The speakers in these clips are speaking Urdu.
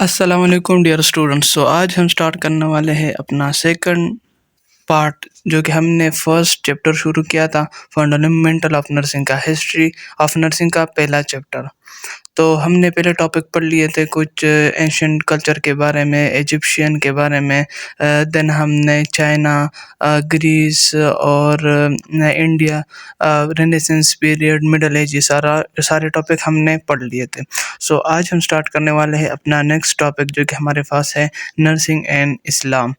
السلام علیکم ڈیئر اسٹوڈنٹس. آج ہم اسٹارٹ کرنے والے ہیں اپنا سیکنڈ پارٹ، جو کہ ہم نے فرسٹ چیپٹر شروع کیا تھا فنڈامنٹل آف نرسنگ کا، ہسٹری آف نرسنگ کا پہلا چیپٹر. تو ہم نے پہلے ٹاپک پڑھ لیے تھے کچھ اینشینٹ کلچر کے بارے میں، ایجپشین کے بارے میں. دین ہم نے چائنا، گریس اور India, Renaissance period, middle age, یہ سارے ٹاپک ہم نے پڑھ لیے تھے. آج ہم اسٹارٹ کرنے والے ہیں اپنا نیکسٹ ٹاپک، جو کہ ہمارے پاس ہے nursing and Islam.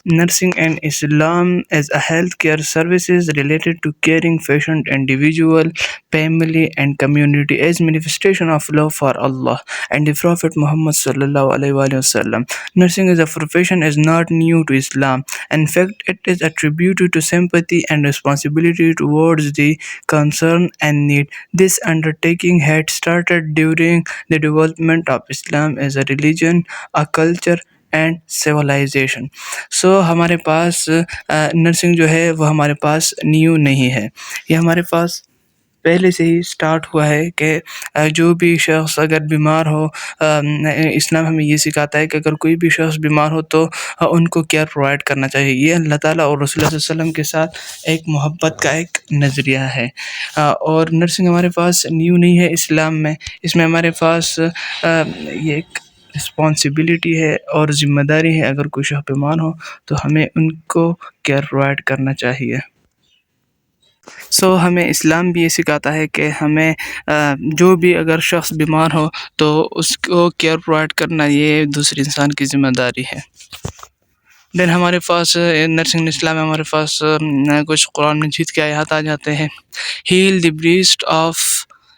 Nursing and Islam as a healthcare services related to caring patient, individual, family, and community as manifestation of love for Allah and the Prophet Muhammad sallallahu alaihi wasallam. Nursing as a profession is not new to Islam. In fact, it is attributed to sympathy and responsibility towards the concern and need. This undertaking had started during the development of Islam as a religion, a culture, and civilisation. ہمارے پاس نرسنگ جو ہے وہ ہمارے پاس نیو نہیں ہے، یہ ہمارے پاس پہلے سے ہی سٹارٹ ہوا ہے کہ جو بھی شخص اگر بیمار ہو، اسلام ہمیں یہ سکھاتا ہے کہ اگر کوئی بھی شخص بیمار ہو تو ان کو کیئر پرووائڈ کرنا چاہیے. یہ اللہ تعالیٰ اور رسول اللہ صلی اللہ علیہ وسلم کے ساتھ ایک محبت کا ایک نظریہ ہے. اور نرسنگ ہمارے پاس نیو نہیں ہے اسلام میں، اس میں ہمارے پاس یہ ایک رسپانسبلٹی ہے اور ذمہ داری ہے. اگر کوئی شخص بیمار ہو تو ہمیں ان کو کیئر پرووائڈ کرنا چاہیے. ہمیں اسلام بھی یہ سکھاتا ہے کہ ہمیں جو بھی اگر شخص بیمار ہو تو اس کو کیئر پرووائڈ کرنا یہ دوسرے انسان کی ذمہ داری ہے. دین ہمارے پاس نرسنگ اسلام میں ہمارے پاس کچھ قرآن مجید کے آیات آ جاتے ہیں. Heal the breast of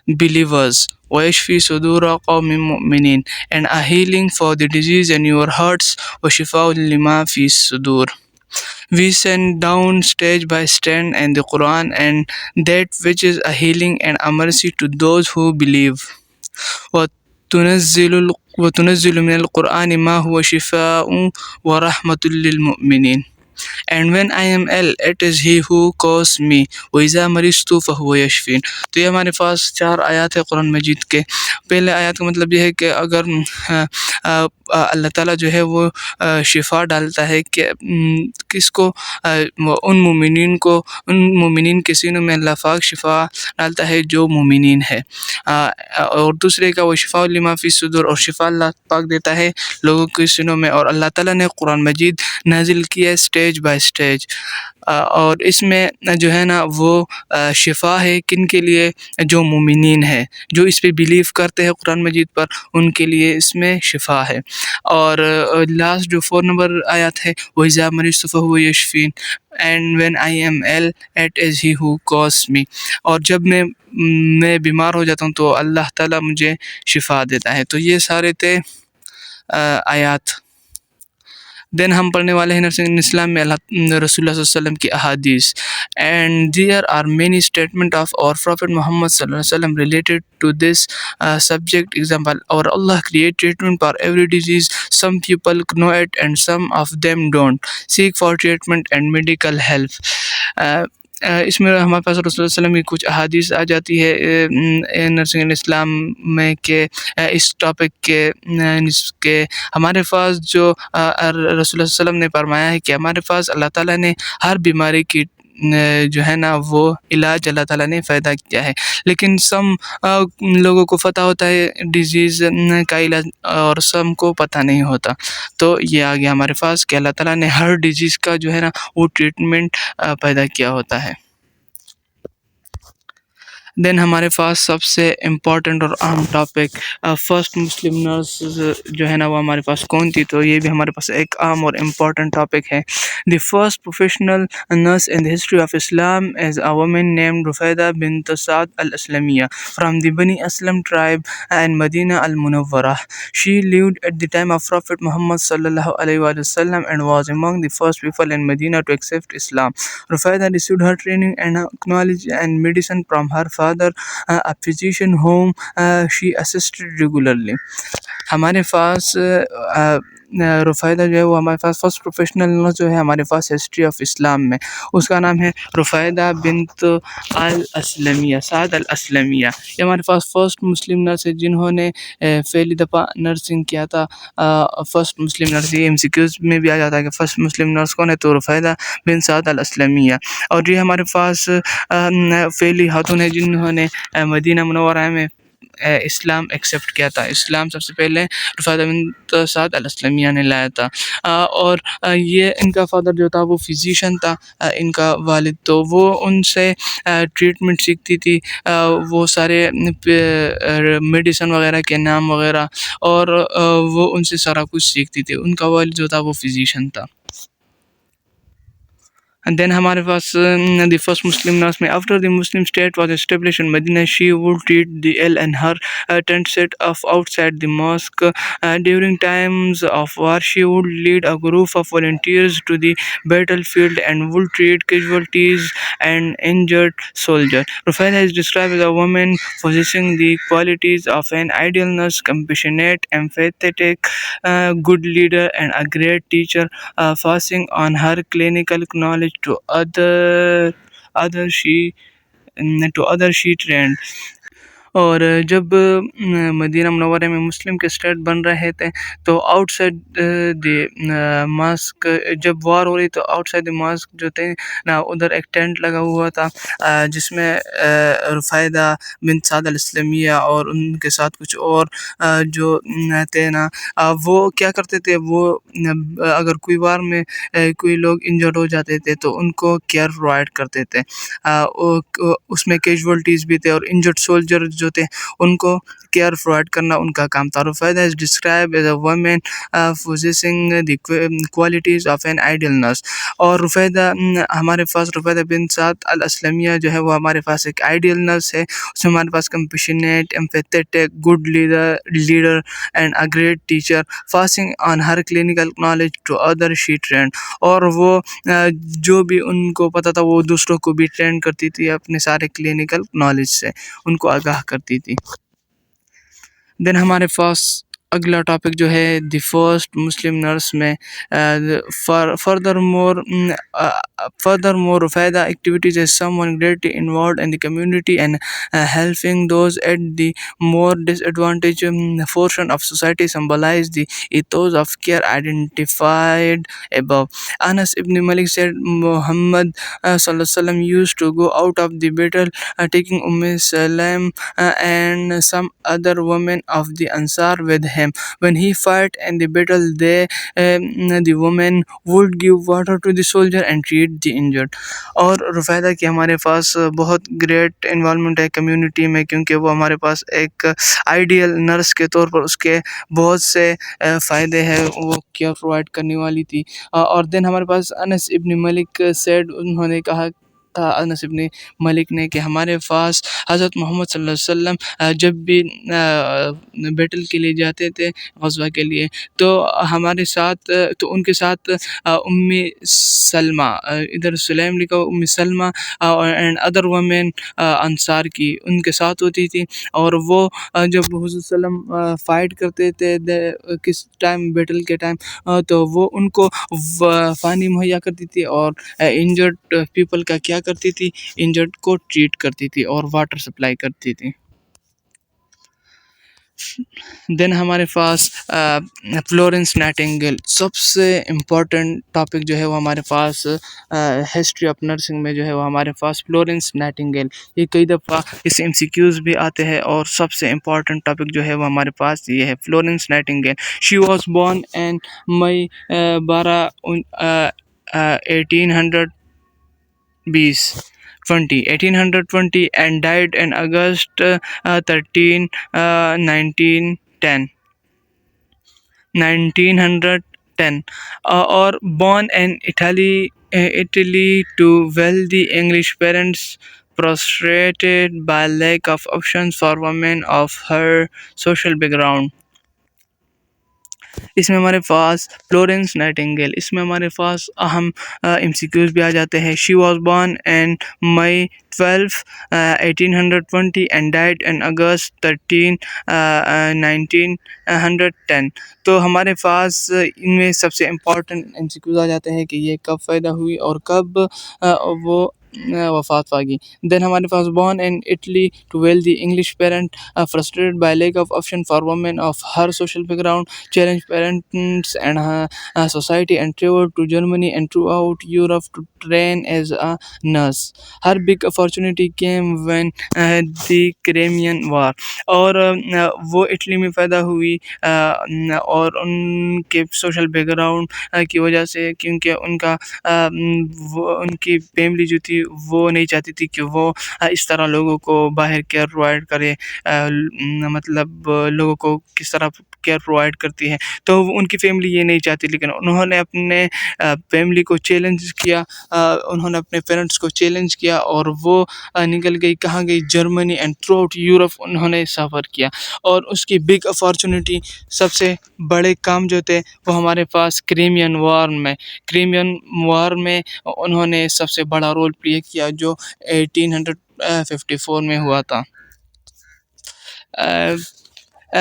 believers وَيَشْفِي صُدُورَ قَوْمٍ مُؤْمِنِينَ and a healing for the disease in your hearts وَشِفَاءٌ لِمَا فِي الصُّدُورِ. We send down stage by stage and the Quran and that which is a healing and a mercy to those who believe. وَتُنَزِّلُ مِنَ الْقُرْآنِ مَا هُوَ شِفَاءٌ وَرَحْمَةٌ لِلْمُؤْمِنِينَ. And when I am ill, it is he who calls me. وَإِذَا مَرِضْتُ فَهُوَ يَشْفِينِ. تو یہ ہمارے پاس 4 آیات ہے قرآن مجید کے. پہلے آیات کا مطلب یہ ہے کہ اگر اللہ تعالیٰ جو ہے وہ شفا ڈالتا ہے کہ کس کو، ان مومنین کے سینوں میں اللہ پاک شفا ڈالتا ہے جو مومنین ہے. اور دوسرے کا وہ شفاء لما فی الصدور، اور شفا اللہ پاک دیتا ہے لوگوں کے سینوں میں. اور اللہ تعالیٰ نے قرآن مجید نازل کیا ہے سٹیج بائی سٹیج، اور اس میں جو ہے نا وہ شفا ہے کن کے لیے؟ جو مومنین ہے، جو اس پہ بیلیو کرتے ہیں قرآن مجید پر، ان کے لیے اس میں شفا ہے. اور لاسٹ جو 4 نمبر آیات ہے، وَإِذَا مَرِضْتُ فَهُوَ يَشْفِينِ and when I am ill it is he who calls me. اور جب میں بیمار ہو جاتا ہوں تو اللہ تعالیٰ مجھے شفا دیتا ہے. تو یہ سارے تھے آیات. دین ہم پڑھنے والے ہیں نرسنگ اسلام میں رسول اللہ صلی اللہ علیہ وسلم کی احادیث. And there are many statement of our prophet Muhammad صلی اللہ علیہ وسلم related to this subject. Example, our Allah create treatment for every disease. Some people know it and some of them don't. Seek for treatment and medical help. اس میں ہمارے پاس رسول اللہ صلی اللہ علیہ وسلم کی کچھ احادیث آ جاتی ہے نرسنگ اسلام میں کہ اس ٹاپک کے ہمارے پاس جو رسول اللہ صلی اللہ علیہ وسلم نے فرمایا ہے کہ ہمارے پاس اللہ تعالیٰ نے ہر بیماری کی جو ہے نا وہ علاج اللہ تعالیٰ نے پیدا کیا ہے. لیکن سم لوگوں کو پتہ ہوتا ہے ڈیزیز کا علاج اور سم کو پتہ نہیں ہوتا. تو یہ آ گیا ہمارے پاس کہ اللہ تعالیٰ نے ہر ڈیزیز کا جو ہے نا وہ ٹریٹمنٹ پیدا کیا ہوتا ہے. دین ہمارے پاس سب سے امپورٹنٹ اور اہم ٹاپک فرسٹ مسلم نرس جو ہے نا وہ ہمارے پاس کون تھی. تو یہ بھی ہمارے پاس ایک اہم اور امپورٹنٹ ٹاپک ہے. The first professional nurse in the history of Islam is a woman named Rufaida bint Saad al Aslamiya from the Bani Aslam tribe in Medina al Munawwara. She lived at the time of Prophet Muhammad sallallahu alaihi wasallam and was among the first people in Medina to accept Islam. Rufaidah received her training and knowledge and medicine from her father, a physician whom she assisted regularly. ہمارے پاس رفیدہ جو ہے وہ ہمارے پاس فرسٹ پروفیشنل نرس جو ہے ہمارے پاس ہسٹری آف اسلام میں، اس کا نام ہے رفیدہ بنت الاسلمیہ، سعد الاسلمیہ۔ یہ ہمارے پاس فرسٹ مسلم نرس ہے جنہوں نے پہلی دفعہ نرسنگ کیا تھا۔ فرسٹ مسلم نرس، یہ ایم سی کیوز میں بھی آ جاتا ہے کہ فرسٹ مسلم نرس کون ہے، تو رفیدہ بن سعد الاسلمیہ۔ اور یہ ہمارے پاس پہلی خاتون ہے جنہوں نے مدینہ منورہ میں اسلام ایکسیپٹ کیا تھا۔ اسلام سب سے پہلے رفیدہ بن سعد الاسلمیہ نے لایا تھا۔ اور یہ ان کا فادر جو تھا وہ فزیشین تھا، ان کا والد، تو وہ ان سے ٹریٹمنٹ سیکھتی تھی، وہ سارے میڈیسن وغیرہ کے نام وغیرہ، اور وہ ان سے سارا کچھ سیکھتی تھی۔ ان کا والد جو تھا وہ فزیشین تھا۔ And then ہمارے پاس the first Muslim nurse میں after the Muslim state was established in Medina, she would treat the ill and her tent set up outside the mosque. During times of war, she would lead a group of volunteers to the battlefield and would treat casualties and injured soldiers. Rufaida is described as a woman possessing the qualities of an ideal nurse, compassionate, empathetic, good leader, and a great teacher, passing on her clinical knowledge to other she trained. اور جب مدینہ منورہ میں مسلم کے اسٹیٹ بن رہے تھے تو آؤٹ سائڈ دی ماسک جب وار ہو رہی تو آؤٹ سائڈ دی ماسک جو تھے نا ادھر ایک ٹینٹ لگا ہوا تھا جس میں رفیدہ بن سعد الاسلمیہ اور ان کے ساتھ کچھ اور جو تھے نا وہ کیا کرتے تھے، وہ اگر کوئی وار میں کوئی لوگ انجرڈ ہو جاتے تھے تو ان کو کیئر پرووائڈ کرتے تھے۔ اس میں کیجولٹیز بھی تھے اور انجرڈ سولجر جو تھے ان کو کیئر پرووائڈ کرنا ان کا کام تھا۔ Rufaida is describe as a woman possessing the qualities of an ideal nurse. اور رفیدہ ہمارے پاس رفیدہ بن سعد الاسلمیہ جو ہے وہ ہمارے پاس ایک آئیڈیل نرس ہے۔ اس میں ہمارے پاس compassionate, empathetic, good leader and a great teacher, passing on her clinical knowledge to other she trained. اور وہ جو بھی ان کو پتہ تھا وہ دوسروں کو بھی ٹرین کرتی تھی، اپنے سارے کلینکل نالج سے ان کو آگاہ کرتی تھی۔ دین ہمارے پاس اگلا ٹاپک جو ہے دی فرسٹ مسلم نرس میں furthermore Rufaida activities is someone greatly involved in the community and helping those at the more disadvantage portion of society symbolize the ethos of care identified above. Anas ibn Malik said Muhammad sallallahu alaihi wasallam used to go out of the battle taking Salam and some other women of the Ansar with him. When he fought in the battle, the women would give water to the soldier and treat the injured. اور رفیدہ کی ہمارے پاس بہت گریٹ انوالومنٹ ہے کمیونٹی میں، کیونکہ وہ ہمارے پاس ایک آئیڈیل نرس کے طور پر اس کے بہت سے فائدے ہیں، وہ کیئر پرووائڈ کرنے والی تھی۔ اور دین ہمارے پاس انس ابن ملک سیڈ، انہوں نے کہا تھا انس ابن ملک نے کہ ہمارے پاس حضرت محمد صلی اللہ علیہ وسلم جب بھی بیٹل کے لیے جاتے تھے، غزوہ کے لیے، تو ہمارے ساتھ تو ان کے ساتھ ام سلمہ، ادھر سلیم لکھا ام سلمہ اینڈ ادر وومن انصار کی ان کے ساتھ ہوتی تھی۔ اور وہ جب حضور صلی اللہ علیہ وسلم فائٹ کرتے تھے کس ٹائم، بیٹل کے ٹائم، تو وہ ان کو پانی مہیا کرتی تھی اور انجرڈ پیپل کا کیا کرتی تھی، انجرڈ کو ٹریٹ کرتی تھی اور واٹر سپلائی کرتی تھی۔ دین ہمارے پاس فلورنس نائٹنگیل، سب سے امپورٹنٹ ٹاپک جو ہے وہ ہمارے پاس ہسٹری آف نرسنگ میں جو ہے وہ ہمارے پاس فلورنس نائٹنگیل، یہ کئی دفعہ اس ایم سی کیوز بھی آتے ہیں، اور سب سے امپورٹنٹ ٹاپک جو ہے وہ ہمارے پاس یہ ہے Florence Nightingale. She was born in May 1820 and died in August 13, 1910. Or born in Italy to wealthy English parents, frustrated by lack of options for women of her social background. اس میں ہمارے پاس فلورنس نائٹنگیل، اس میں ہمارے پاس اہم ایم سی کیوز بھی آ جاتے ہیں. She was born in May 12 1820 and died in August 13 1910. تو ہمارے پاس ان میں سب سے امپورٹنٹ ایم سی کیوز آ جاتے ہیں کہ یہ کب پیدا ہوئی اور کب وہ وفات پا گئی. دین ہمارے پاس born in Italy to wealthy English parent frustrated by lack of option for women of her social background, challenged parents and society, and traveled to Germany and throughout Europe to train as a nurse. Her big opportunity came when the Crimean War. اور وہ اٹلی میں پیدا ہوئی اور ان کے سوشل بیک گراؤنڈ کی وجہ سے، کیونکہ ان کا ان کی فیملی جو تھی وہ نہیں چاہتی تھی کہ وہ اس طرح لوگوں کو باہر کیئر پرووائڈ کرے، مطلب لوگوں کو کس طرح کیئر پرووائڈ کرتی ہے، تو ان کی فیملی یہ نہیں چاہتی. لیکن انہوں نے اپنے فیملی کو چیلنج کیا، انہوں نے اپنے پیرنٹس کو چیلنج کیا اور وہ نکل گئی. کہاں گئی؟ Germany. And through out Europe انہوں نے سفر کیا. اور اس کی بگ اپارچونیٹی، سب سے بڑے کام جو تھے وہ ہمارے پاس کریمین وار میں انہوں نے سب سے بڑا رول پلے کیا، جو 1854 میں ہوا تھا.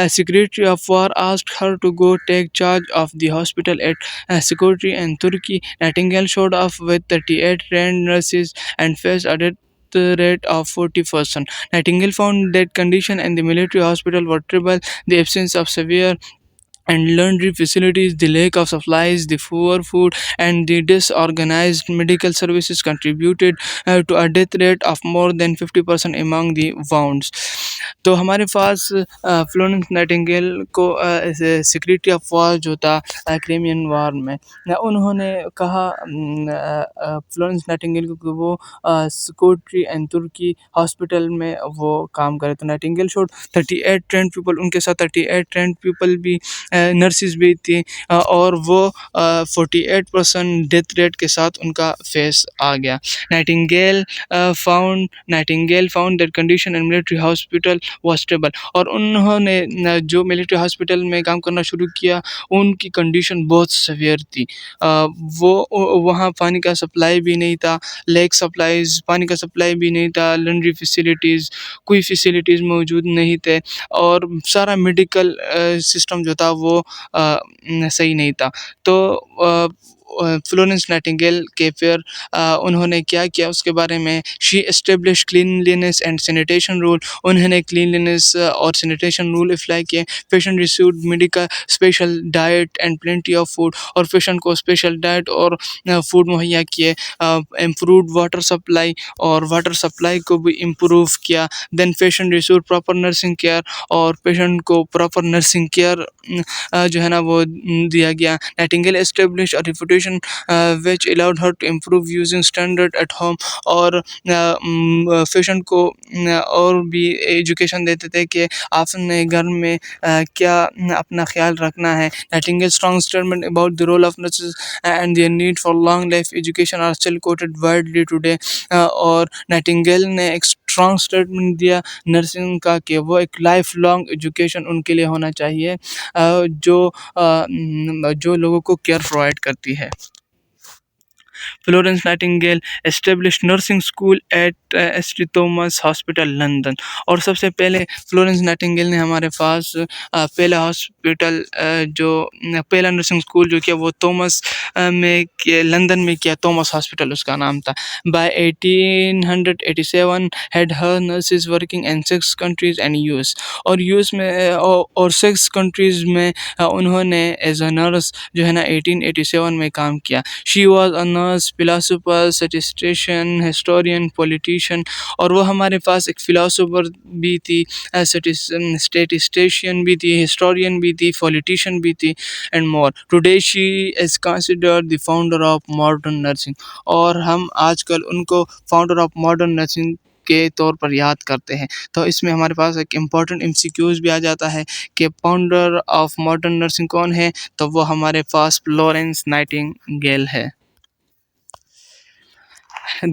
Secretary of War asked her to go take charge of the hospital at Secretary in Turkey. Nightingale showed up with 38 trained nurses and faced a death rate of 40%. Nightingale found that conditions in the military hospital were terrible: the absence of severe and laundry facilities, the lack of supplies, the poor food, and the disorganized medical services contributed to a death rate of more than 50% among the wounds. تو ہمارے پاس فلورنس نائٹنگیل کو سیکریٹری آف وار جو تھا کریمین وار میں، انہوں نے کہا فلورنس نائٹنگیل کو کہ وہ سیکریٹری اینڈ ترکی ہاسپٹل میں وہ کام کرے. تو نائٹنگیل شوڈ 38 ٹرینڈ پیپل، ان کے ساتھ 38 ٹرینڈ پیپل بھی نرسز بھی تھیں، اور وہ 48% ڈیتھ ریٹ کے ساتھ ان کا فیس آ گیا. Nightingale found that condition in military hospital was stable. اور انہوں نے جو ملٹری ہاسپٹل میں کام کرنا شروع کیا، ان کی کنڈیشن بہت سیویئر تھی. وہ وہاں پانی کا سپلائی بھی نہیں تھا، لیک سپلائیز، پانی کا سپلائی بھی نہیں تھا، لنڈری فیسیلیٹیز، کوئی فیسیلیٹیز موجود نہیں تھے، اور سارا میڈیکل سسٹم جو تھا وہ صحیح نہیں تھا. تو فلورنس نائٹنگیل کے پھر انہوں نے کیا کیا اس کے بارے میں، she establish cleanliness and sanitation rule. انہوں نے کلینلینس اور سینیٹیشن رول اپلائی کیے. Patient received medical special diet and plenty of food, اور پیشنٹ کو اسپیشل ڈائٹ اور فوڈ مہیا کیے. امپرووڈ واٹر سپلائی، اور واٹر سپلائی کو بھی امپروو کیا. Then patient received proper nursing care, اور پیشنٹ کو پراپر نرسنگ کیئر جو ہے نا وہ دیا گیا. Nightingale establish a reputation which allowed her to improve using standard at home. اور پیشنٹ کو اور بھی ایجوکیشن دیتے تھے کہ آپ نے گھر میں کیا اپنا خیال رکھنا ہے. Nightingale strong statement about the role of nurses and their need for long life education are still quoted widely today. اور نائٹنگیل نے ایک اسٹرانگ اسٹیٹمنٹ دیا نرسنگ کا کہ وہ ایک لائف لانگ ایجوکیشن ان کے لیے ہونا چاہیے جو لوگوں کو کیئر پرووائڈ کرتی ہے. Florence Nightingale establish nursing school at St Thomas hospital London. اور سب سے پہلے فلورنس نائٹنگیل نے ہمارے پاس پہلا ہاسپٹل جو پہلا نرسنگ اسکول جو کیا وہ تومس میں لندن میں کیا. تومس ہاسپٹل اس کا نام تھا. By 1887 had her nurses working in 6 countries and US. اور US میں اور 6 کنٹریز میں انہوں نے ایز اے نرس جو ہے نا 1887 میں کام کیا. She was a nurse, philosopher, statistician, historian, politician. اور وہ ہمارے پاس ایک فلاسفر بھی تھی، اسٹیٹسٹیشین بھی تھی، ہسٹورین بھی تھی، پولیٹیشین بھی تھی، and more. Today she is considered the founder of modern nursing. اور ہم آج کل ان کو فاؤنڈر آف ماڈرن نرسنگ کے طور پر یاد کرتے ہیں. تو اس میں ہمارے پاس ایک امپورٹنٹ ایم سی کیوز بھی آ جاتا ہے کہ فاؤنڈر آف ماڈرن نرسنگ کون ہے، تو وہ ہمارے پاس فلورنس نائٹنگیل ہے.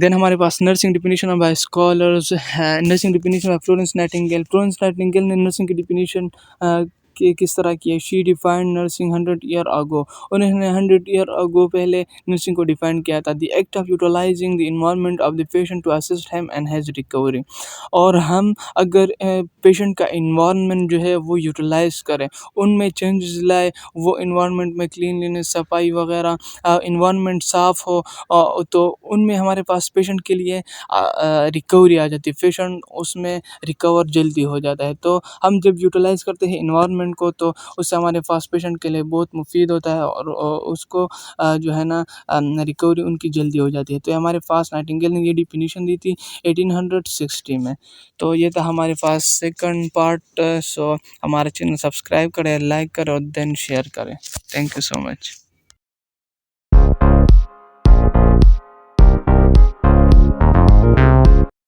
دین ہمارے پاس nursing definition by scholars. Nursing definition of Florence Nightingale. Florence Nightingale نے نرسنگ کی ڈیفینیشن کہ کس طرح کی ہے. شی ڈیفائنڈ نرسنگ 100 ایئر اگو. انہوں نے 100 ایئر اگو پہلے نرسنگ کو ڈیفائن کیا تھا. The act of utilizing the environment of the patient to assist him and his recovery. اور ہم اگر پیشنٹ کا انوائرمنٹ جو ہے وہ یوٹیلائز کریں, ان میں چینجز لائے, وہ انوائرمنٹ میں کلینلینس, صفائی وغیرہ, انوائرمنٹ صاف ہو, تو ان میں ہمارے پاس پیشنٹ کے لیے ریکوری آ جاتی ہے, پیشنٹ اس میں ریکور جلدی ہو جاتا ہے. تو ہم جب یوٹیلائز کرتے ہیں انوائرمنٹ کو تو اس سے ہمارے پاس پیشنٹ کے لیے بہت مفید ہوتا ہے, اور اس کو جو ہے نا ریکوری ان کی جلدی ہو جاتی ہے. تو ہمارے پاس نائٹنگیل نے یہ ڈیفینیشن دی تھی 1860 میں. تو یہ تھا ہمارے پاس سیکنڈ پارٹ. سو ہمارے چینل سبسکرائب کریں, لائک کریں اور دین شیئر کریں. Thank you so much.